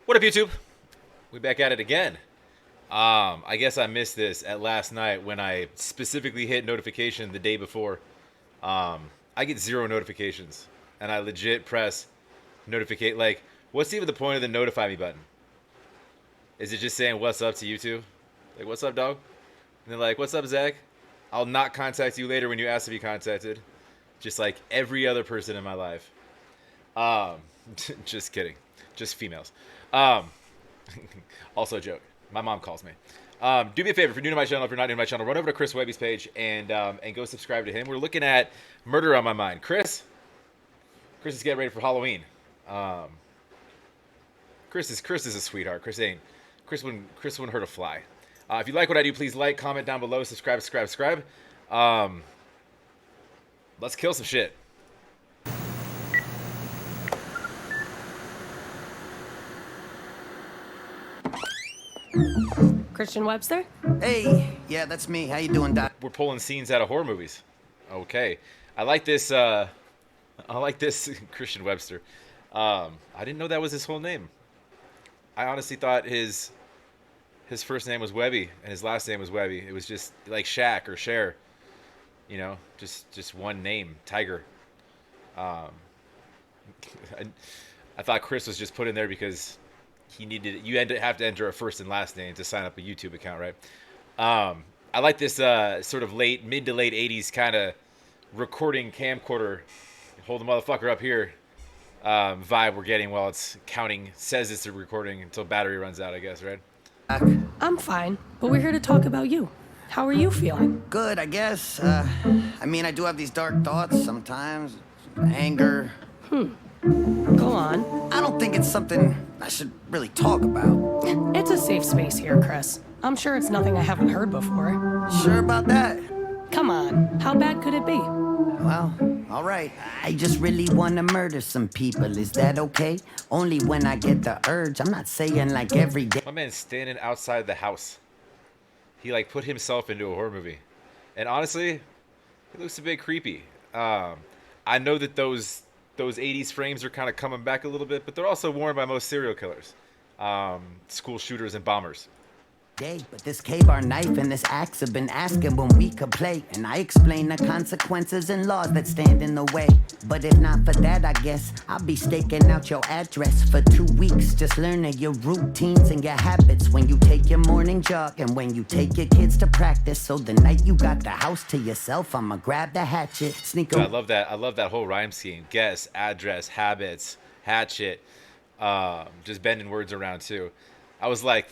What up, YouTube? We back at it again. I guess I missed this at last night when I specifically hit notification the day before. I get zero notifications, and I legit press notificate. Like, what's even the point of the notify me button? Is it just saying what's up to you two? Like, what's up, dog? And then like, what's up, Zach? I'll not contact you later when you ask to be contacted. Just like every other person in my life. Um, just kidding. Just females. Um, also a joke. My mom calls me. Do me a favor, if you're new to my channel, if you're not new to my channel, run over to Chris Webby's page and go subscribe to him. We're looking at Murder on My Mind. Chris is getting ready for Halloween. Chris is a sweetheart. Chris wouldn't hurt a fly. If you like what I do, please like, comment down below, subscribe. Let's kill some shit. Christian Webster? Hey, yeah, that's me. How you doing, Doc? We're pulling scenes out of horror movies. Okay, I like this. Christian Webster. I didn't know that was his whole name. I honestly thought his first name was Webby and his last name was Webby. It was just like Shaq or Cher. You know, just one name, Tiger. I thought Chris was just put in there because he needed. You have to enter a first and last name to sign up a YouTube account, right? I like this sort of mid to late '80s kind of recording camcorder, hold the motherfucker up here vibe we're getting while it's counting. Says it's a recording until battery runs out, I guess, right? Doc? I'm fine, but we're here to talk about you. How are you feeling? Good, I guess. I mean, I do have these dark thoughts sometimes. Anger. Go on. I don't think it's something I should really talk about. It's a safe space here, Chris. I'm sure it's nothing I haven't heard before. Sure about that? Come on, how bad could it be? Well, all right. I just really want to murder some people. Is that okay? Only when I get the urge. I'm not saying like every day. My man's standing outside the house. He like put himself into a horror movie, and honestly, it looks a bit creepy. I know that those '80s frames are kind of coming back a little bit, but they're also worn by most serial killers, school shooters, and bombers. But this K-bar knife and this axe have been asking when we could play. And I explain the consequences and laws that stand in the way. But if not for that, I guess I'll be staking out your address for 2 weeks. Just learning your routines and your habits. When you take your morning jog and when you take your kids to practice. So the night you got the house to yourself, I'ma grab the hatchet, sneak I love that. I love that whole rhyme scheme. Guess, address, habits, hatchet. Just bending words around too. I was like,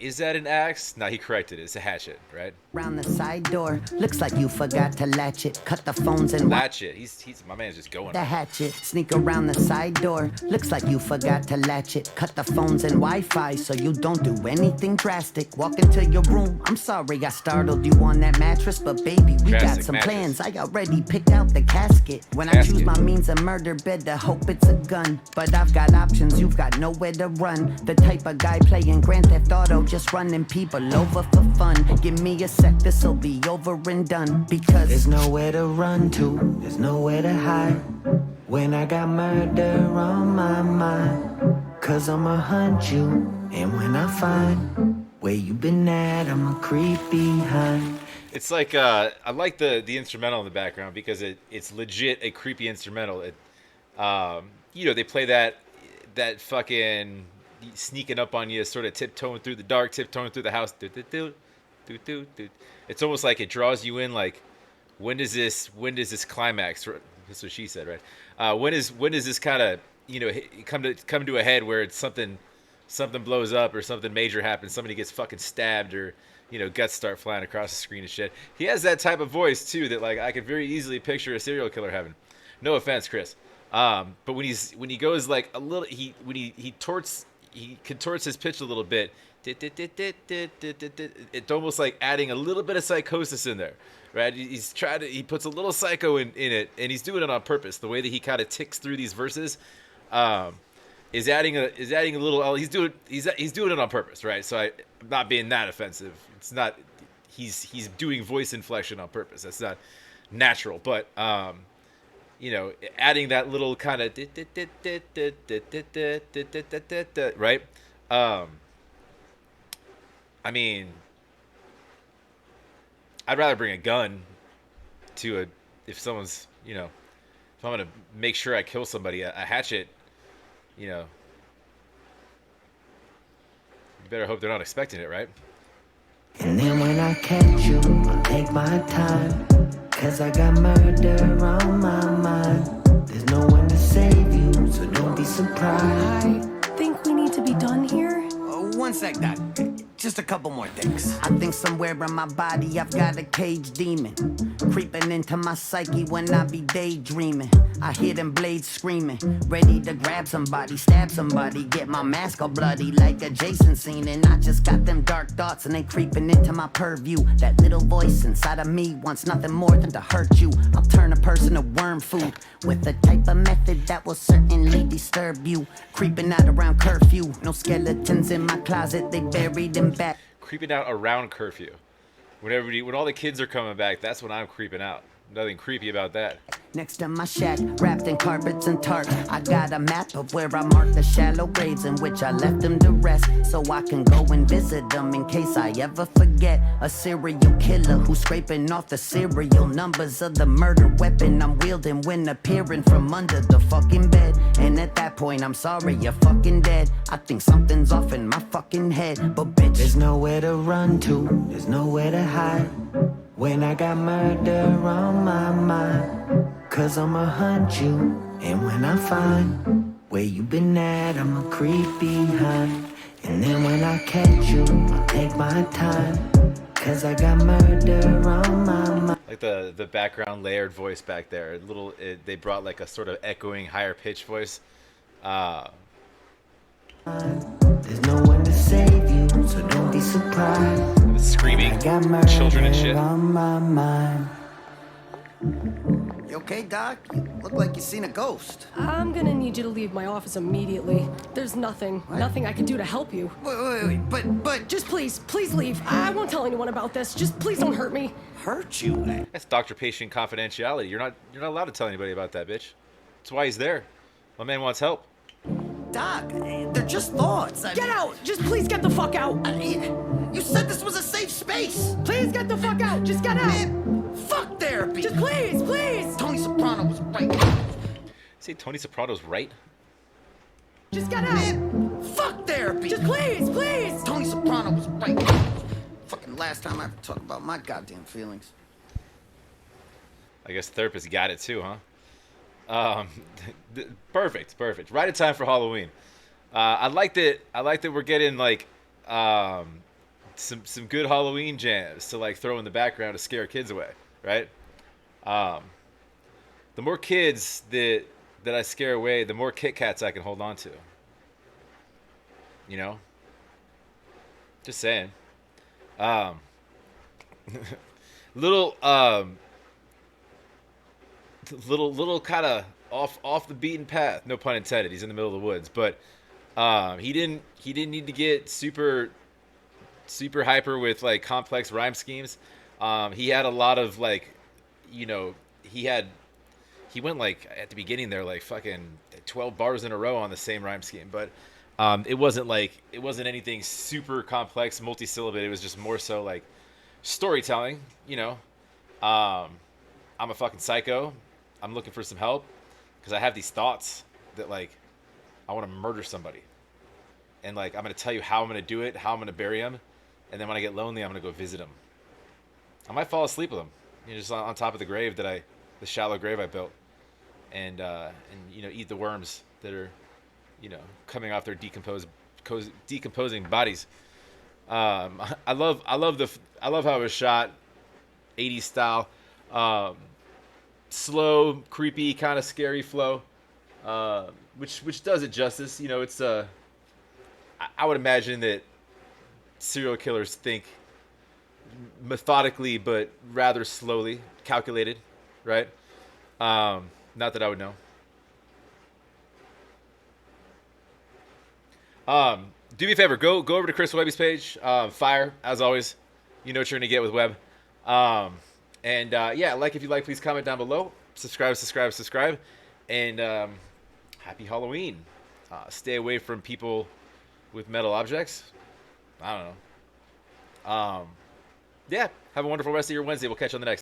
is that an axe? No, he corrected it. It's a hatchet, right? around the side door. Looks like you forgot to latch it. Cut the phones and Latch it. He's my man's just going. the hatchet. Sneak around the side door. Looks like you forgot to latch it. Cut the phones and Wi-Fi so you don't do anything drastic. Walk into your room. I'm sorry I startled you on that mattress, but baby, we got Drastic some mattress. plans. I already picked out the casket. When I choose Casket. my means of murder, better hope it's a gun. But I've got options. You've got nowhere to run. The type of guy playing Grand Theft Auto, just running people over for fun. Give me a sec, this'll be over and done. Because there's nowhere to run to, there's nowhere to hide. When I got murder on my mind, cause I'ma hunt you. And when I find where you been at, I'ma creep behind. It's like I like the instrumental in the background because it's legit a creepy instrumental. It you know, they play that fucking sneaking up on you, sort of tiptoeing through the dark, tiptoeing through the house. It's almost like it draws you in. Like, when does this climax? That's what she said, right? When does this kind of, you know, come to a head where it's something blows up or something major happens, somebody gets fucking stabbed, or, you know, guts start flying across the screen and shit. He has that type of voice too that, like, I could very easily picture a serial killer having. No offense, Chris. But when he goes like a little, he contorts his pitch a little bit. It's almost like adding a little bit of psychosis in there, right? He puts a little psycho in it, and he's doing it on purpose. The way that he kind of ticks through these verses, is adding a little. He's doing it on purpose, right? So I'm not being that offensive. It's not. He's doing voice inflection on purpose. That's not natural, but you know, adding that little kind of right. Um, I mean, I'd rather bring a gun to a if someone's if I'm gonna make sure I kill somebody, a hatchet, you know, you better hope they're not expecting it, right? And then when I catch you, I'll take my time. Cause I got murder on my mind. There's no one to save you, so don't be surprised. I think we need to be done here. One sec, Doc. Just a couple more things. I think somewhere in my body I've got a cage demon creeping into my psyche when I be daydreaming. I hear them blades screaming, ready to grab somebody, stab somebody, get my mask all bloody like a Jason scene. And I just got them dark thoughts and they creeping into my purview. That little voice inside of me wants nothing more than to hurt you. I'll turn a person to worm food with a type of method that will certainly disturb you. Creeping out around curfew, no skeletons in my closet, they buried in back. Creeping out around curfew. When all the kids are coming back, that's when I'm creeping out. Nothing creepy about that. Next to my shack, wrapped in carpets and tarp, I got a map of where I marked the shallow graves in which I left them to rest, so I can go and visit them in case I ever forget. A serial killer who's scraping off the serial numbers of the murder weapon I'm wielding when appearing from under the fucking bed. And at that point, I'm sorry, you're fucking dead. I think something's off in my fucking head, but bitch, there's nowhere to run to, there's nowhere to hide. When I got murder on my mind, cause I'ma hunt you, and when I find where you been at, I'ma creep behind. And then when I catch you, I'll take my time, cause I got murder on my mind. Like the background layered voice back there. They brought like a sort of echoing higher pitched voice. There's no one to save you, so don't be surprised. Screaming children and shit. On my mind. You okay, Doc? You look like you seen a ghost. I'm gonna need you to leave my office immediately. There's nothing I can do to help you. Wait, but Just please leave. I won't tell anyone about this. Just please don't hurt me. hurt you? That's doctor-patient confidentiality. You're not allowed to tell anybody about that, bitch. That's why he's there. My man wants help. Doc, they're just thoughts. Get out! Just please get the fuck out! You said this was a safe space. Please get the fuck out! Just get out! Man, fuck therapy. Just please! Tony Soprano was right. Say Tony Soprano's right? Just get out! Man, fuck therapy. Just please! Tony Soprano was right. Fucking last time I ever talked about my goddamn feelings. I guess therapist got it too, huh? Perfect. Right in time for Halloween. I like that we're getting like some good Halloween jams to like throw in the background to scare kids away, right? The more kids that I scare away, the more Kit Kats I can hold on to. You know? Just saying. Little kind of off the beaten path. No pun intended. He's in the middle of the woods, but he didn't need to get super hyper with like complex rhyme schemes. He had a lot of like, he went like at the beginning there like fucking 12 bars in a row on the same rhyme scheme, but it wasn't anything super complex multi-syllable. It was just more so like storytelling. I'm a fucking psycho. I'm looking for some help because I have these thoughts that like I want to murder somebody, and like I'm gonna tell you how I'm gonna do it, how I'm gonna bury him, and then when I get lonely, I'm gonna go visit him. I might fall asleep with him, just on top of the shallow grave I built, and eat the worms that are, coming off their decomposing bodies. I love how it was shot, 80s style. Slow, creepy, kind of scary flow, which does it justice. It's I would imagine that serial killers think methodically, but rather slowly, calculated, right? Not that I would know. Do me a favor, go over to Chris Webby's page. Fire as always. You know what you're gonna get with Webb. And if you like, please comment down below. Subscribe. And happy Halloween. Stay away from people with metal objects. I don't know. Yeah, have a wonderful rest of your Wednesday. We'll catch you on the next.